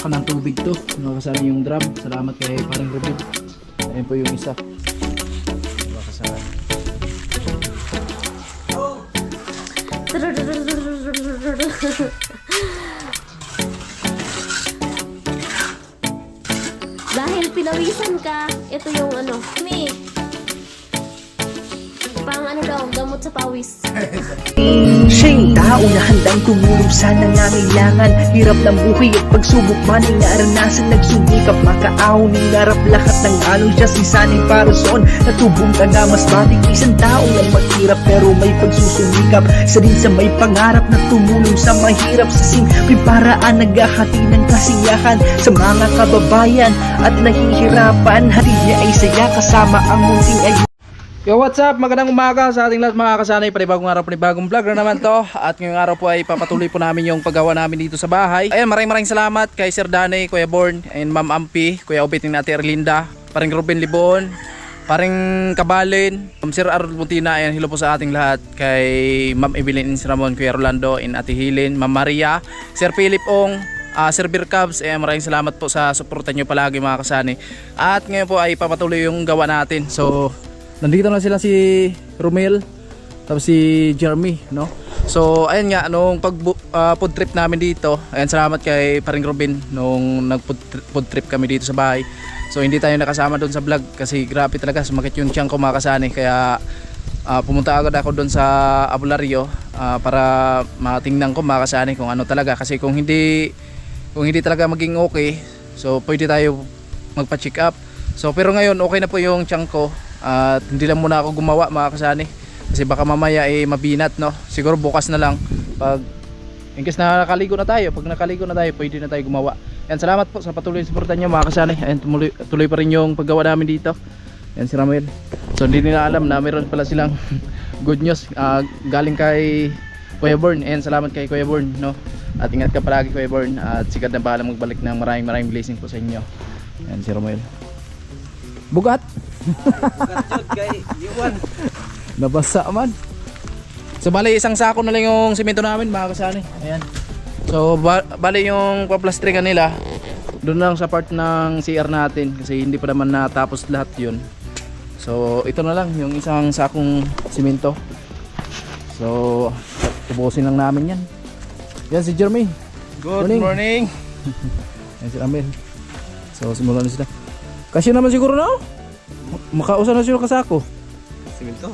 papakan ng tubig to. Nakasama yung drum. Salamat kay parang Ruben. Ayun po yung isa. Nakasama. Dahil pinawisan ka, ito yung ano, pang ano daw, gamot sa pawis. Siya yung tao na handang tumulong sa nangangailangan. Hirap ng buhay at pagsubok man ay naranasan. Nagsumikap makaahon, hinarap lahat ng alon. Siya si Sanay Parason, natubong taga mas matig. Isang tao na maghirap pero may pagsusumikap. Isa din sa may pangarap na tumulong sa mahirap. Sa simpleng paraan naghahati ng kasiyahan sa mga kababayan at nahihirapan. Hati niya ay saya kasama ang munting ay. Yo, what's up? Magandang umaga sa ating lahat mga kasanay. Panibagong araw, panibagong vlog na naman to. At ngayong araw po ay papatuloy po namin yung paggawa namin dito sa bahay. Ayan, maraming salamat kay Sir Danny, Kuya Born, and Ma'am Ampi, Kuya Obit ng Ate Erlinda, paring Ruben Libon, paring Kabalin, Sir Arnold Muntina. Ayan, hello po sa ating lahat. Kay Ma'am Evelyn Ramon, Kuya Rolando, and Ate Hilin, Ma'am Maria, Sir Philip Ong, Sir Beer Cubs. Maraming salamat po sa suporta nyo palagi mga kasani. At ngayon po ay papatuloy yung gawa natin. So nandito na sila si Romel tapos si Jeremy, no? So ayun nga, nung pag food trip namin dito, ayun, salamat kay paring Robin nung nag food trip kami dito sa bahay. So hindi tayo nakasama doon sa vlog kasi grabe talaga, sumakit yung tiyan ko mga kasani. Kaya pumunta agad ako doon sa Abulario para matingnan ko mga kasani kung ano talaga. Kasi kung hindi talaga maging okay, so pwede tayo magpa-check up. So pero ngayon okay na po yung tiyan ko. At hindi lang muna ako gumawa mga kasani kasi baka mamaya mabinat, no? Siguro bukas na lang pag in case na nakaligo na tayo. Pag nakaligo na tayo, pwede na tayo gumawa. Yan, salamat po sa patuloy na suporta nyo mga kasani. Ayan, tuloy pa rin yung paggawa namin dito. Yan si Ramel. So hindi nila alam na mayroon pala silang good news galing kay Kuya Born. Ayan, salamat kay Kuya Born, no? At ingat ka palagi Kuya Born. At sikat na bahala magbalik ng maraming blessing po sa inyo. Yan si Ramel. Bugat. Nabasa man. So bali isang sako na lang yung simento namin mga kasani. Ayan. So bali yung paplastringan nila doon lang sa part ng CR natin kasi hindi pa naman natapos lahat yun. So ito na lang yung isang sakong simento. So ubusin lang namin yan. Yan si Jeremy. Good morning. Yan si Amel. So simulan na sila. Kasi naman siguro na, makausan na sila kasako. Simento?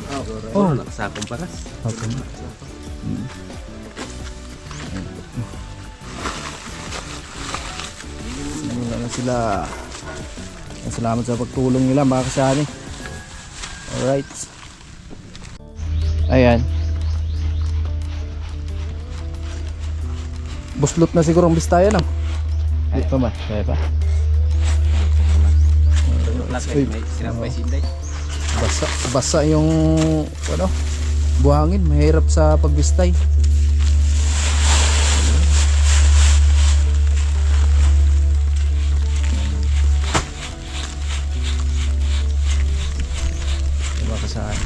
Oh, nakasakong paras. Okay. Simulan na sila. Salamat sa pagtulong nila mga kasani. Alright. Ayan. Buslot na siguro ang bistayan, no? Hindi pa ba? Kaya pa? Basa yung ano, buhangin, mahirap sa pagbistay. Diba kasaan?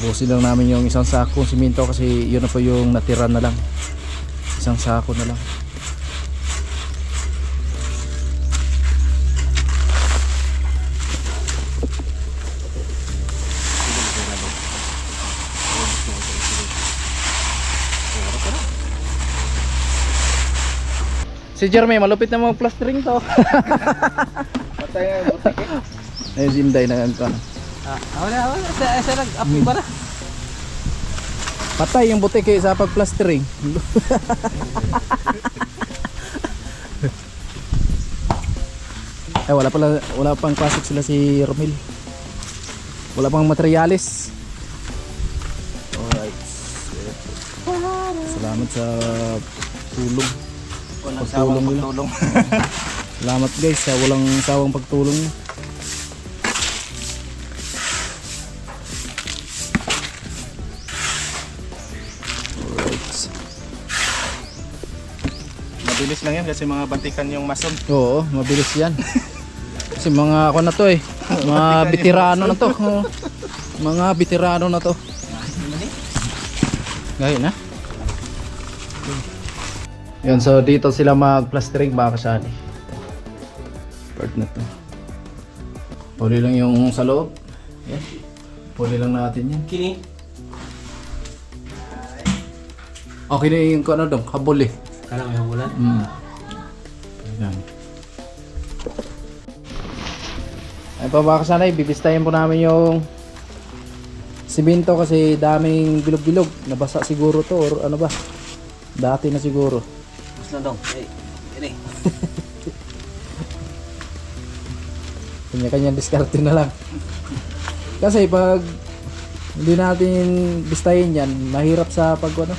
Busin lang namin yung isang sako simento kasi yun na po yung natira na lang. Isang sako na lang. Si Jeremy, malupit na mga plastering to. Patay nga yung butik eh. Ayun si Inday na yan ka. Wala. Sa nag-api ba na? Patay yung butik eh sa pag-plastering. Ay wala pang pasok sila si Romel. Wala pang materialis. Alright. Salamat sa tulong. Pagtulong nila. Salamat guys sa walang sawang pagtulong. Alright. Mabilis lang yan kasi mga batikan yung mason. Oo, mabilis yan. Kasi mga ako na to eh. Mga veterano na to. Mga veterano na to. Gaya na. Yun, so dito sila mag-plastering mga kasali. Part na to. Puli lang yung sa loob. Yan. Puli lang natin yan. Kini. Okay na yung ano dong, habol eh. Kanang may habulan. Ayan. Ayun pa mga kasanay, bibistahin po namin yung simento kasi daming bilog-bilog. Nabasa siguro to or ano ba? Dati na siguro. Mas na dong. Ini. Kanya-kanyang diskarte na lang. Kasi pag hindi natin bistahin yan, mahirap sa pag ano,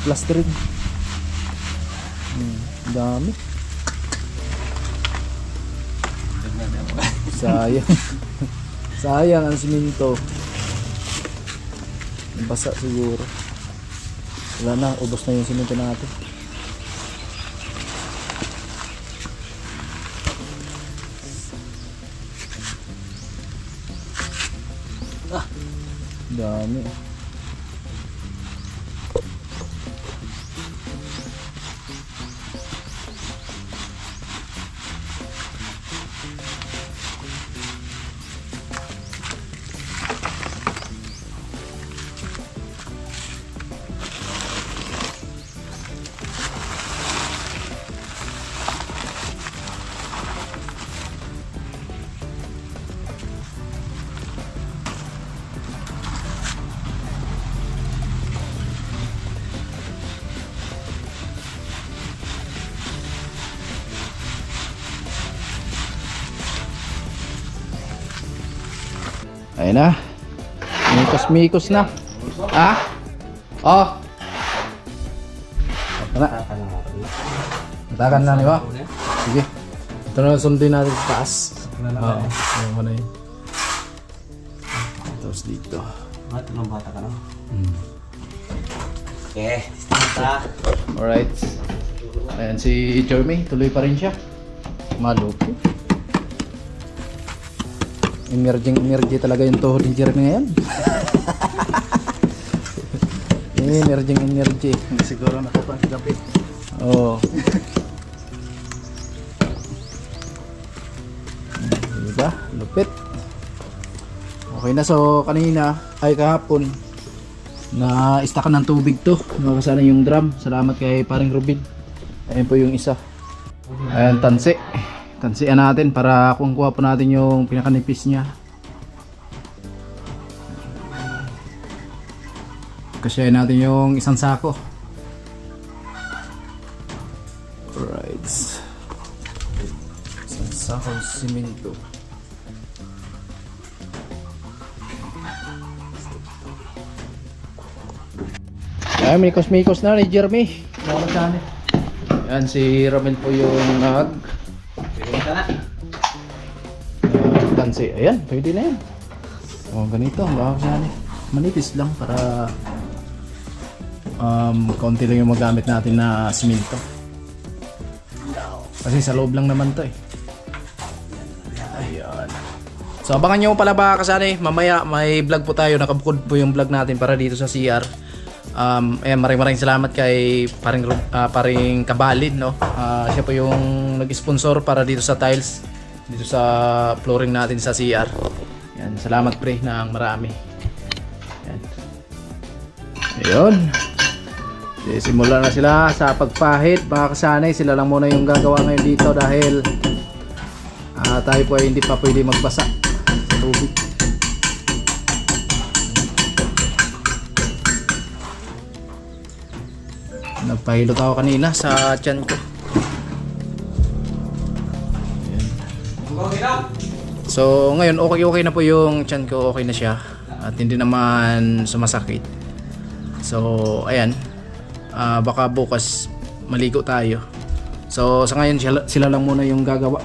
plastering. Dami. Sayang. Sayang ang siminto. Basa siguro. Wala na, ubos na yung siminto natin. Dami. Ayun na. Mikos-mikos na. Ah? Oh. Ito na. Matakan na, di ba? Sige. Ito na sundin natin sa taas. Oo. Ayun ko na yun. Tapos dito. Tulong bata ka na. Okay. Alright. Ayan si Jeremy. Tuloy pa rin siya. Malupo. Energy talaga yung tuhod ni Jeremy ngayon. Energy. Siguro nakupan sa gabi. Oo. Diba? Lupit. Okay na, so kanina ay kahapon na istakan ng tubig to. Nakasana yung drum. Salamat kay paring Rubin. Ayun po yung isa. Ayan, tansi. Tansian natin para kuha po natin yung pinakanipis niya. Kasyahin natin yung isang sako. Alright. Isang sako simento. Ayan, mikos-mikos na ni Jeremy. Ayan, si Ramel po yung tansi. Ayan, pwede na yan. O, ganito. Manipis lang para konti lang yung magamit natin na simento. Kasi sa loob lang naman to eh. Ayan. So abangan nyo pala ba kasani, mamaya may vlog po tayo. Nakabukod po yung vlog natin para dito sa CR. Ayan, maraming salamat kay paring Kabalin, no? Siya po yung nag-sponsor para dito sa tiles, dito sa flooring natin sa CR. Yan, salamat pre ng marami. Yan. Ayun. Simula na sila sa pagpahid. Baka kasanay sila lang muna yung gagawa ngayon dito dahil tayo po ay hindi pa pwede magbasa sa tubig. Nagpahilot ako kanina sa tiyan ko. So ngayon okay na po yung tiyan ko, okay na siya at hindi naman sumasakit. So ayan, baka bukas maligo tayo. So sa ngayon sila lang muna yung gagawa.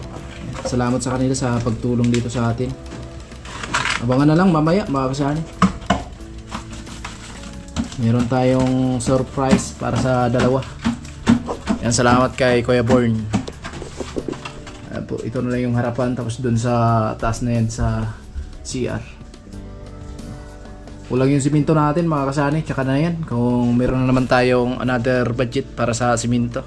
Salamat sa kanila sa pagtulong dito sa atin. Abangan na lang mamaya mga kasani. Meron tayong surprise para sa dalawa. Yan, salamat kay Kuya Born. Ito na lang yung harapan, tapos dun sa taas na yan sa CR. Kulang yung siminto natin mga kasani, tsaka na yan. Kung meron na naman tayong another budget para sa siminto.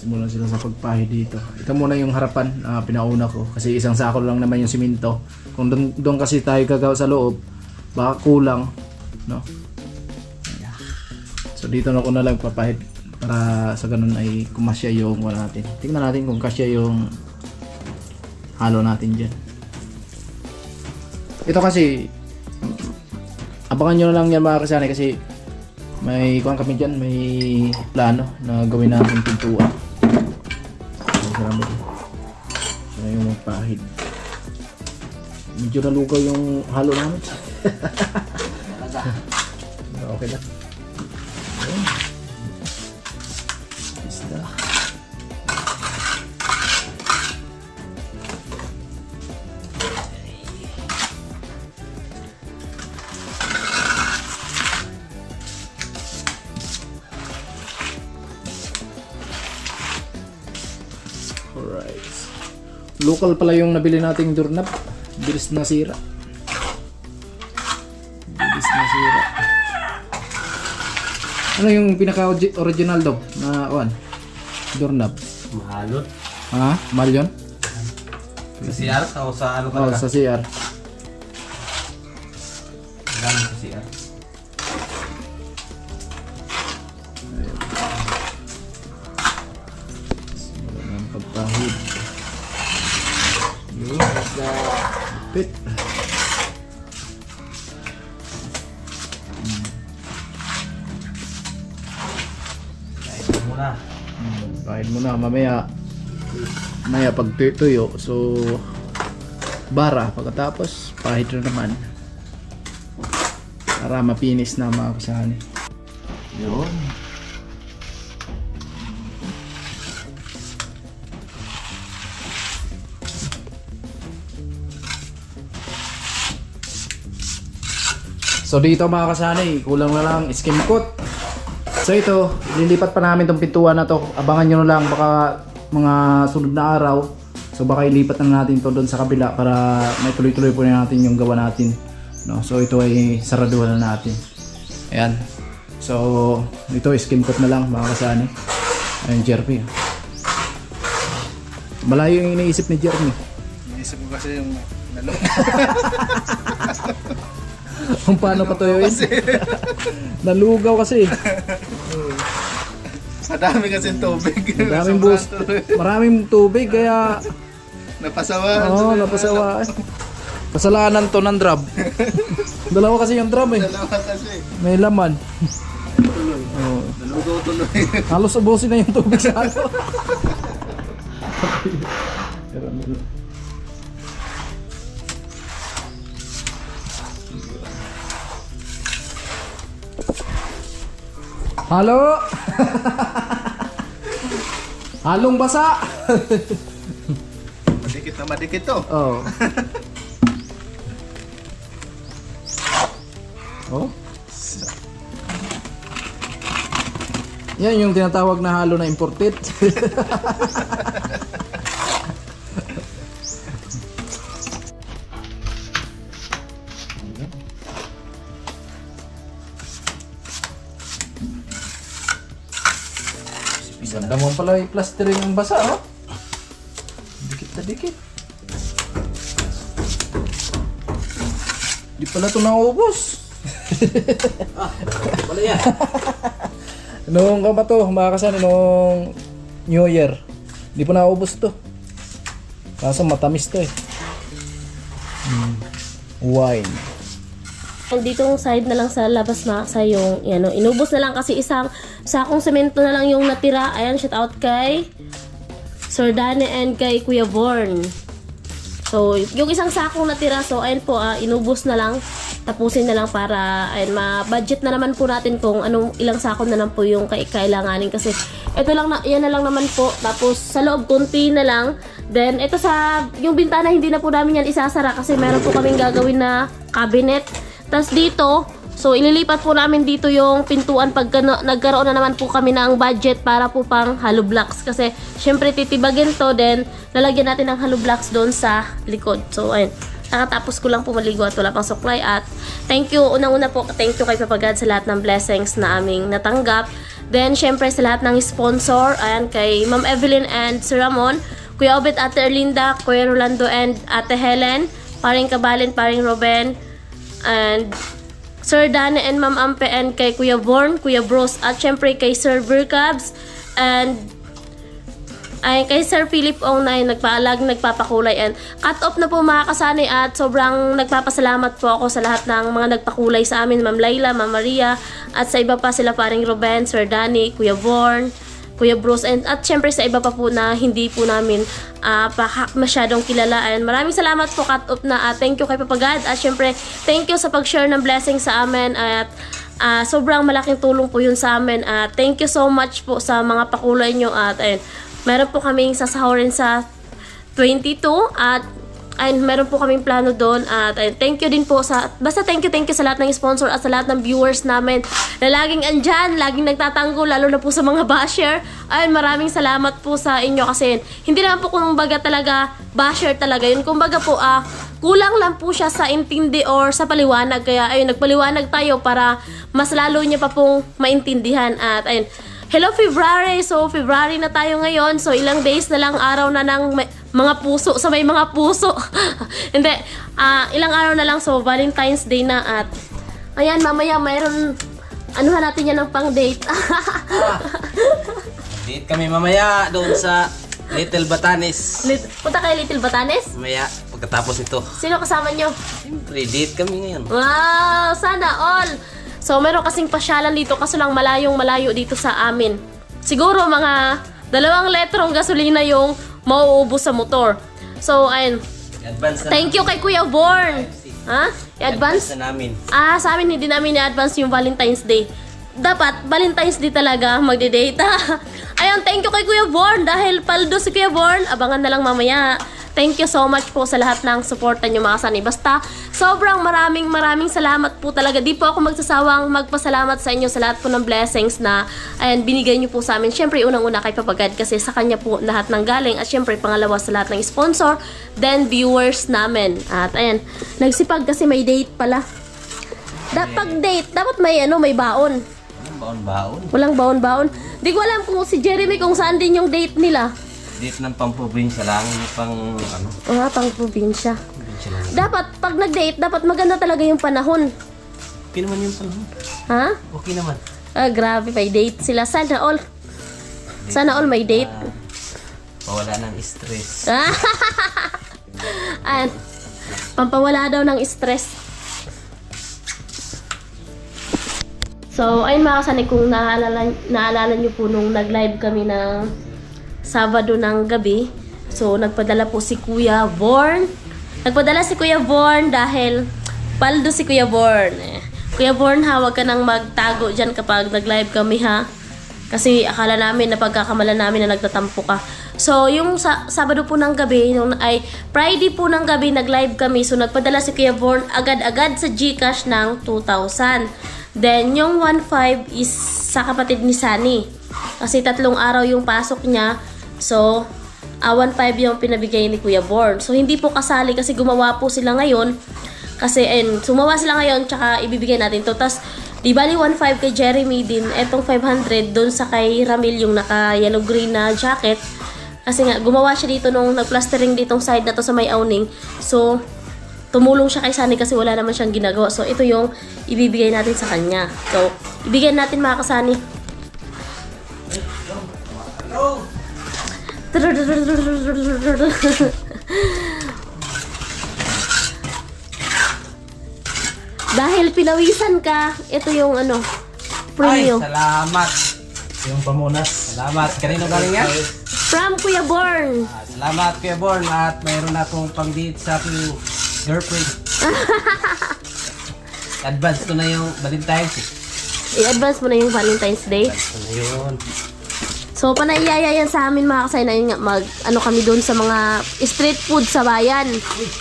Simulan sila sa pagpahid dito. Ito muna yung harapan na pinauna ko kasi isang sako lang naman yung simento. Kung doon kasi tayo gagawa sa loob, baka kulang, no? So dito na ko na lang papahid para sa ganun ay kumasya yung wala natin. Tingnan natin kung kasya yung halo natin dyan. Ito kasi abangan nyo na lang yan mga kasani kasi may kuhan kami dyan, may plano na gawin natin pintuan. So yung magpahid. Medyo nalugaw yung halo namin. Okay lang. Basta. Alright. Local pala yung nabili nating doorknob. Bilis na sira. Bilis na sira. Ano yung pinaka-original daw na doorknob? Mahalot. Ha? Mahal yun? Sa CR o sa ano Oo, talaga? sa CR. Gamit sa CR. Wala nang pagpahid. Yun, basta pit. Ito muna. Pahid mo na mamaya pag tuyo so bara pagkatapos pahid na naman para mapinis na mga kasani. Yun. So dito mga kasani, kulang na lang skim coat. So ito, lilipat pa namin tong pintuan na to. Abangan nyo na lang baka mga sunod na araw. So baka ilipat na natin to doon sa kabila para may tuloy-tuloy po na natin yung gawa natin. No, so ito ay saraduhan na natin. Ayan. So ito skim coat na lang mga kasani. Ayun Jeremy. Malayo yung iniisip ni Jeremy. Iniisip ko kasi yung nalok. Kung paano patuyuin. Nalugaw kasi. Madami kasi tubig. Maraming tubig kaya Napasawa. oo, napasawaan. Kasalanan to ng drum. Dalawa kasi yung drum eh. Dalawa kasi. May laman. Oo. Nalugaw tuloy. Halos ubusin na yung tubig sa ano. Halo! Halong basa! Madikit na madikit to. Oh. Oh. Yan yung tinatawag na halo na imported. Ganda mo pala yung plastering ng basa, oh. Dikit na dikit. Di pala ito naubos. Wala yan. Noong ka ba to, mga kasani, noong New Year. Di pa naubos to. Kaso matamis to eh. Wine. Ditong side na lang sa labas makasa yung ano, inubos na lang kasi isang sakong semento na lang yung natira. Ayan, shout out kay Sir Dane and kay Kuya Born. So, yung isang sakong natira, so ayun po, inubos na lang. Tapusin na lang para ayun, ma-budget na naman po natin kung anong ilang sako na lang po yung kailanganin kasi ito lang na, yan na lang naman po. Tapos sa loob konti na lang. Then ito sa yung bintana hindi na po namin yan isasara kasi meron po kaming gagawin na cabinet. Tapos dito, so ililipat po namin dito yung pintuan pag nagkaroon na naman po kami ng budget para po pang hollow blocks. Kasi syempre titibagin to, then lalagyan natin ng hollow blocks doon sa likod. So ayun, nakatapos ko lang po maligo at wala pang supply. At thank you, unang-una po, thank you kay Papa God sa lahat ng blessings na aming natanggap. Then, syempre sa lahat ng sponsor, ayan, kay Ma'am Evelyn and Sir Ramon, Kuya Obet, Ate Erlinda, Kuya Rolando and Ate Helen, paring Kabalin, paring Ruben, and Sir Dane and Ma'am Ampe, and kay Kuya Born, Kuya Bros, at syempre kay Sir Burkabs, and ay kay Sir Philip Ong na nagpapakulay, and cut off na po mga kasanay, at sobrang nagpapasalamat po ako sa lahat ng mga nagpakulay sa amin, Ma'am Laila, Ma'am Maria, at sa iba pa sila paring Ruben, Sir Danny, Kuya Born, Kuya Bruce, and at syempre sa iba pa po na hindi po namin masyadong kilala. And maraming salamat po cut off na, thank you kay Papagad, at syempre thank you sa pag-share ng blessing sa amin, at sobrang malaking tulong po yun sa amin, at thank you so much po sa mga pakulay nyo, at ayun, meron po kaming sasahurin sa 22, at meron po kaming plano doon, at thank you din po sa, basta thank you sa lahat ng sponsor at sa lahat ng viewers namin na laging andyan, laging nagtatanggol, lalo na po sa mga basher. Ayun, maraming salamat po sa inyo, kasi hindi naman po kumbaga talaga basher talaga yun, kumbaga po kulang lang po siya sa intindi or sa paliwanag, kaya ayun, nagpaliwanag tayo para mas lalo niya pa pong maintindihan. At ayun, hello February! So, February na tayo ngayon. So, ilang days na lang, araw na ng mga puso. Sa may mga puso. Hindi. Ilang araw na lang. So, Valentine's Day na. At, ayan, mamaya mayroon, anuhan natin yan ng pang-date. Date kami mamaya doon sa Little Batanes. Punta kayo Little Batanes? Mamaya, pagkatapos ito. Sino kasama nyo? Siyempre, date kami ngayon. Wow! Sana all! So, meron kasing pasyalan dito, kaso lang malayo dito sa amin. Siguro mga 2 litrong gasolina yung mauubos sa motor. So, ayun. I-advance na. Thank you kay Kuya Born. Ha? I-advance? na namin. Sa amin hindi namin i-advance yung Valentine's Day. Dapat, Valentine's Day talaga magde-date. Ayun, thank you kay Kuya Born. Dahil paldo si Kuya Born, abangan na lang mamaya. Thank you so much po sa lahat ng suporta nyo mga kasani. Basta, sobrang maraming salamat po talaga. Di po ako magsasawang magpasalamat sa inyo sa lahat po ng blessings na binigay nyo po sa amin. Siyempre, unang-una kay Papagad, kasi sa kanya po lahat ng galing. At siyempre, pangalawa sa lahat ng sponsor, then viewers namin. At ayan, nagsipag kasi may date pala. Pag date, dapat may baon. Anong baon-baon? Walang baon-baon. Di ko alam kung si Jeremy kung saan din yung date nila. Date ng pang-probinsya lang, pang ano? Pang probinsya. Probinsya lang. Dapat, pag nag-date, dapat maganda talaga yung panahon. Okay naman yung panahon. Ha? Okay naman. Grabe, may date sila. Sana all. Sana all may date. Pawala ng stress. Ayan. Pampawala daw ng stress. So, ayun mga kasani, kung naalala nyo po nung nag-live kami ng Sabado ng gabi. So, nagpadala po si Kuya Born. Nagpadala si Kuya Born dahil paldo si Kuya Born. Kuya Born ha, huwag ka nang magtago dyan kapag nag-live kami ha. Kasi akala namin na pagkakamalan namin na nagtatampo ka. So, yung Sabado po ng gabi, Friday po ng gabi, nag-live kami. So, nagpadala si Kuya Born agad-agad sa GCash ng 2,000. Then, yung 1,500 is sa kapatid ni Sunny. Kasi 3 araw yung pasok niya. So, 1,500 yung pinabigay ni Kuya Born. So, hindi po kasali kasi gumawa po sila ngayon. Kasi, sumawa sila ngayon, tsaka ibibigay natin to. Tapos, di bali 1,500 kay Jeremy din. Etong 500 doon sa kay Ramil, yung naka-yellow green na jacket. Kasi nga, gumawa siya dito nung nag-plastering ditong side na to sa may awning. So, tumulong siya kay Sunny kasi wala naman siyang ginagawa. So, ito yung ibibigay natin sa kanya. So, ibigay natin mga kasani. Dahil pinawisan ka, ito yung premium. Ay, salamat. Yung pamunas. Salamat. Kanino galing yan? From Kuya Born. Salamat Kuya Born, at mayroon akong pang-date sa aking girlfriend. Advance ko na yung Valentine's. I-advance mo na yung Valentine's Day. Advance ko na yun. So, panaiyaya yan sa amin mga kasay na yun nga, kami doon sa mga street food sa bayan.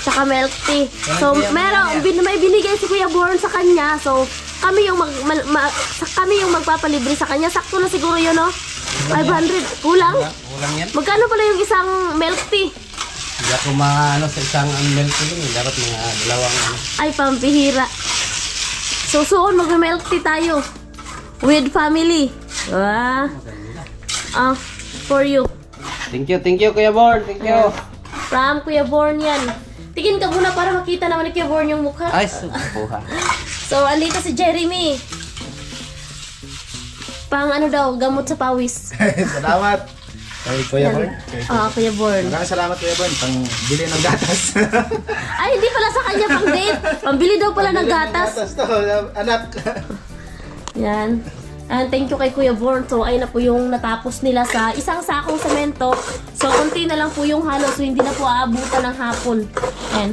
Tsaka milk tea. So, may binigay si Kuya Born sa kanya. So, kami yung magpapalibre sa kanya. Sakto na siguro yun, no? 500. Kulang? Kulang yan. Magkano pala yung isang milk tea? Hindi ako sa isang milk tea lang. Dapat mga 2 Ay, pampihira. So, soon, mag-milk tea tayo. With family. For you. Thank you Kuya Born. Thank you. From Kuya Born yan. Tingin ka muna para makita naman ni Kuya Born yung mukha. Ay, buha. So, andito si Jeremy. Pang ano daw, gamot sa pawis. Salamat. Kay Kuya Born. Kuya Born. Maraming salamat Kuya Born. Pang bili ng gatas. Ay, hindi pala sa kanya pang date. Pambili daw pala ng gatas. Gatas to, anak. Yan. And thank you kay Kuya Born. So, ayun na po yung natapos nila sa isang sakong semento. So, konti na lang po yung halo. So, hindi na po aabutan ng hapon. And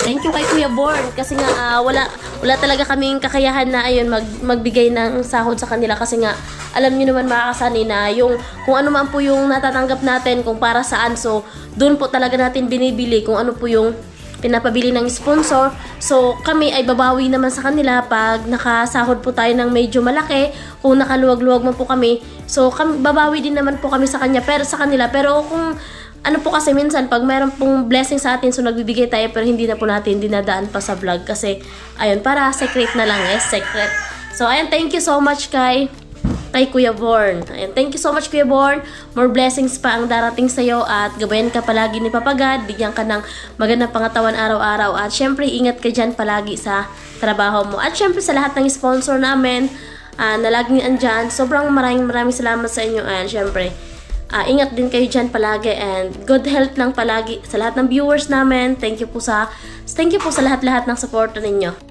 thank you kay Kuya Born. Kasi nga, wala talaga kaming kakayahan na ayun, magbigay ng sahod sa kanila. Kasi nga, alam niyo naman mga kasani na yung, kung ano man po yung natatanggap natin, kung para saan. So, doon po talaga natin binibili kung ano po yung pinapabili ng sponsor. So, kami ay babawi naman sa kanila pag nakasahod po tayo ng medyo malaki. Kung nakaluwag-luwag man po kami. So, babawi din naman po kami sa kanila. Pero kung ano po kasi minsan, pag mayroon pong blessing sa atin, so nagbibigay tayo pero hindi na po natin dinadaan pa sa vlog. Kasi, ayun, para secret na lang secret. So, ayun, thank you so much kay Kuya Born. Ayan, thank you so much Kuya Born. More blessings pa ang darating sa'yo at gabayan ka palagi ni Papa God. Bigyan ka ng magandang pangatawan araw-araw at syempre ingat ka dyan palagi sa trabaho mo. At syempre sa lahat ng sponsor namin na laging andyan, sobrang maraming salamat sa inyo and syempre ingat din kayo dyan palagi and good health lang palagi sa lahat ng viewers namin. Thank you po sa lahat-lahat ng support ninyo.